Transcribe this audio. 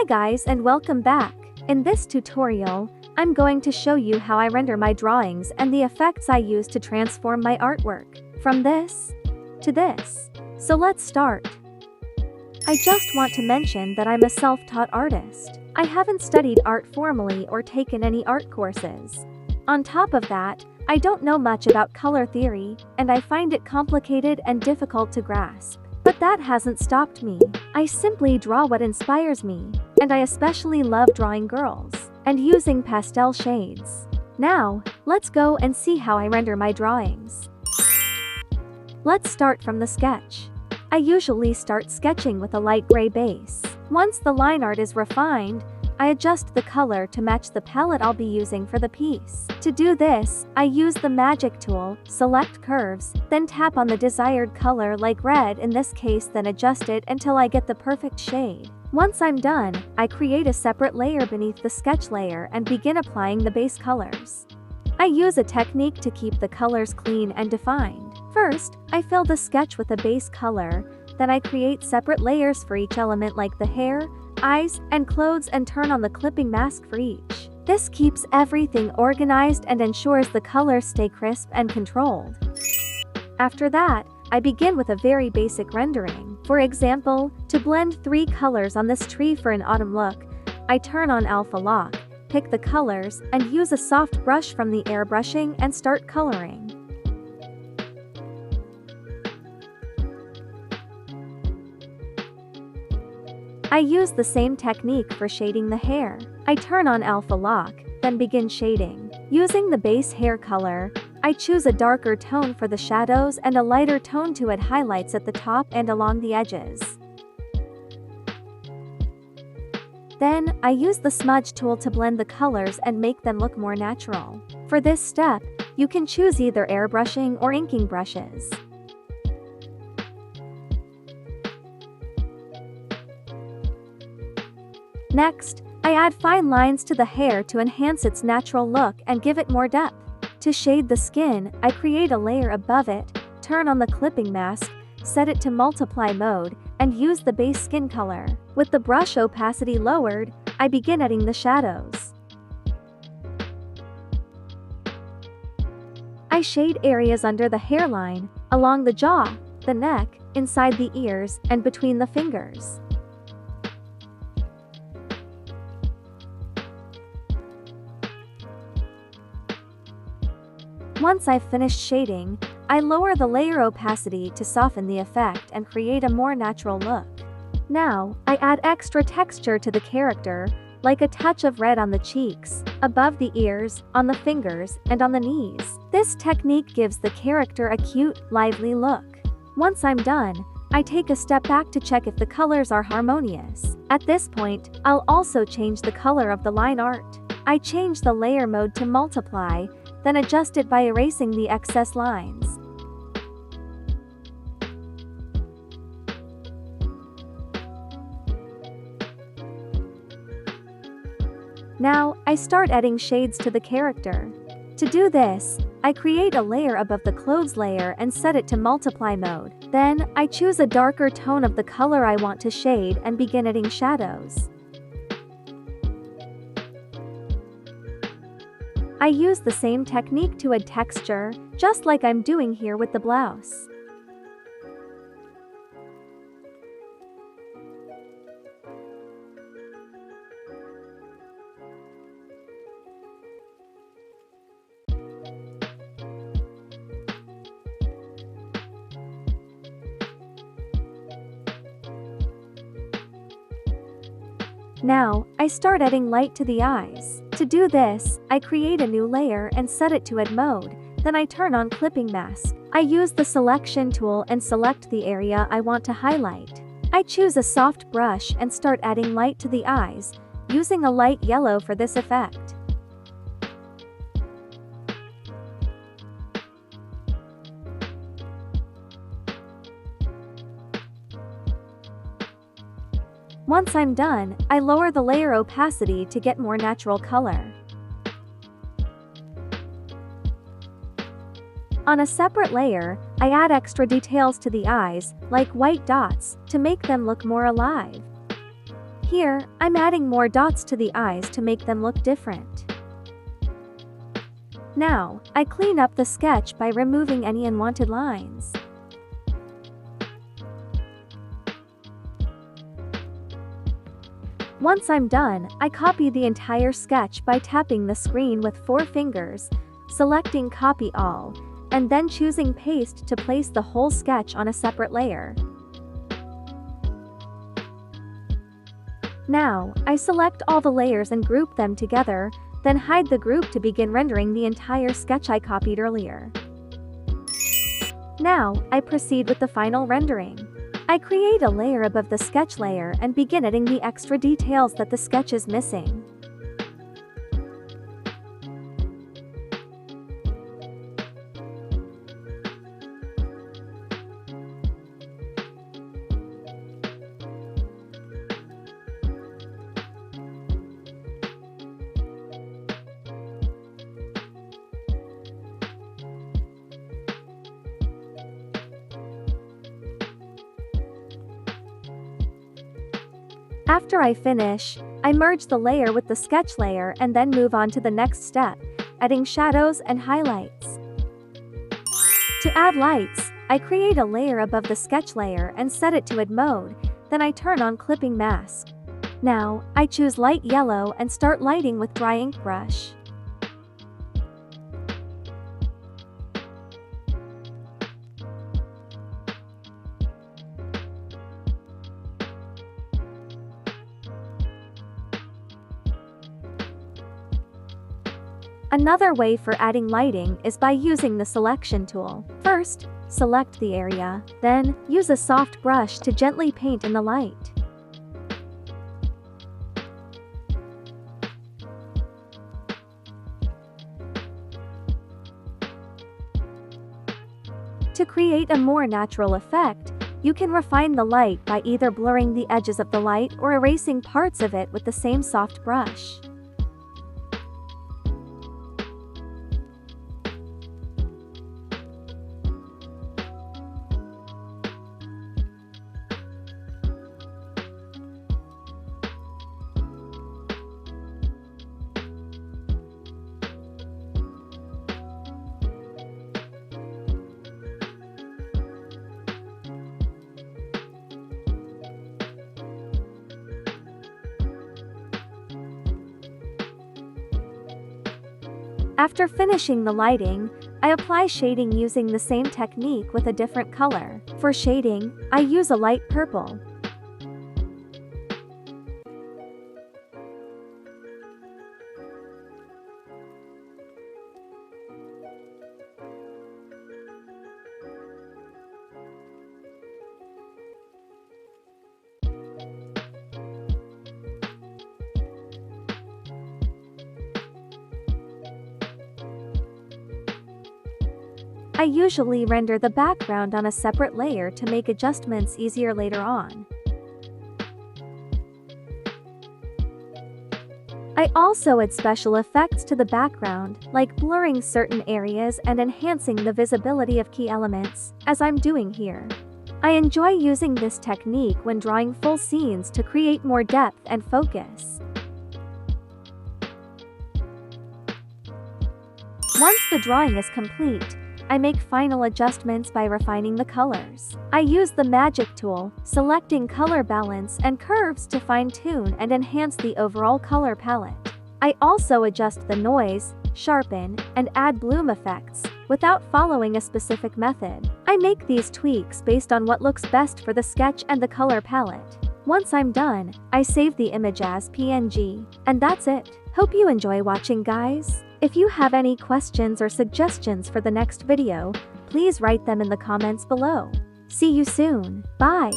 Hi guys and welcome back. In this tutorial, I'm going to show you how I render my drawings and the effects I use to transform my artwork from this to this. So let's start. I just want to mention that I'm a self-taught artist. I haven't studied art formally or taken any art courses. On top of that, I don't know much about color theory, and I find it complicated and difficult to grasp. But that hasn't stopped me. I simply draw what inspires me, and I especially love drawing girls and using pastel shades. Now, let's go and see how I render my drawings. Let's start from the sketch. I usually start sketching with a light gray base. Once the line art is refined, I adjust the color to match the palette I'll be using for the piece. To do this, I use the magic tool, select curves, then tap on the desired color like red in this case, then adjust it until I get the perfect shade. Once I'm done, I create a separate layer beneath the sketch layer and begin applying the base colors. I use a technique to keep the colors clean and defined. First, I fill the sketch with a base color, then I create separate layers for each element like the hair, eyes, and clothes and turn on the clipping mask for each. This keeps everything organized and ensures the colors stay crisp and controlled. After that, I begin with a very basic rendering. For example, to blend 3 colors on this tree for an autumn look, I turn on alpha lock, pick the colors, and use a soft brush from the airbrushing and start coloring. I use the same technique for shading the hair. I turn on alpha lock, then begin shading. Using the base hair color, I choose a darker tone for the shadows and a lighter tone to add highlights at the top and along the edges. Then, I use the smudge tool to blend the colors and make them look more natural. For this step, you can choose either airbrushing or inking brushes. Next, I add fine lines to the hair to enhance its natural look and give it more depth. To shade the skin, I create a layer above it, turn on the clipping mask, set it to multiply mode, and use the base skin color. With the brush opacity lowered, I begin adding the shadows. I shade areas under the hairline, along the jaw, the neck, inside the ears, and between the fingers. Once I've finished shading, I lower the layer opacity to soften the effect and create a more natural look. Now, I add extra texture to the character, like a touch of red on the cheeks, above the ears, on the fingers, and on the knees. This technique gives the character a cute, lively look. Once I'm done, I take a step back to check if the colors are harmonious. At this point, I'll also change the color of the line art. I change the layer mode to multiply, then adjust it by erasing the excess lines. Now, I start adding shades to the character. To do this, I create a layer above the clothes layer and set it to multiply mode. Then, I choose a darker tone of the color I want to shade and begin adding shadows. I use the same technique to add texture, just like I'm doing here with the blouse. Now, I start adding light to the eyes. To do this, I create a new layer and set it to add mode, then I turn on clipping mask. I use the selection tool and select the area I want to highlight. I choose a soft brush and start adding light to the eyes, using a light yellow for this effect. Once I'm done, I lower the layer opacity to get more natural color. On a separate layer, I add extra details to the eyes, like white dots, to make them look more alive. Here, I'm adding more dots to the eyes to make them look different. Now, I clean up the sketch by removing any unwanted lines. Once I'm done, I copy the entire sketch by tapping the screen with 4 fingers, selecting Copy All, and then choosing Paste to place the whole sketch on a separate layer. Now, I select all the layers and group them together, then hide the group to begin rendering the entire sketch I copied earlier. Now, I proceed with the final rendering. I create a layer above the sketch layer and begin adding the extra details that the sketch is missing. After I finish, I merge the layer with the sketch layer and then move on to the next step, adding shadows and highlights. To add lights, I create a layer above the sketch layer and set it to add mode, then I turn on clipping mask. Now, I choose light yellow and start lighting with dry ink brush. Another way for adding lighting is by using the selection tool. First, select the area, then use a soft brush to gently paint in the light. To create a more natural effect, you can refine the light by either blurring the edges of the light or erasing parts of it with the same soft brush. After finishing the lighting, I apply shading using the same technique with a different color. For shading, I use a light purple. I usually render the background on a separate layer to make adjustments easier later on. I also add special effects to the background, like blurring certain areas and enhancing the visibility of key elements, as I'm doing here. I enjoy using this technique when drawing full scenes to create more depth and focus. Once the drawing is complete, I make final adjustments by refining the colors. I use the magic tool, selecting color balance and curves to fine-tune and enhance the overall color palette. I also adjust the noise, sharpen, and add bloom effects, without following a specific method. I make these tweaks based on what looks best for the sketch and the color palette. Once I'm done, I save the image as PNG. And that's it. Hope you enjoy watching, guys. If you have any questions or suggestions for the next video, please write them in the comments below. See you soon. Bye.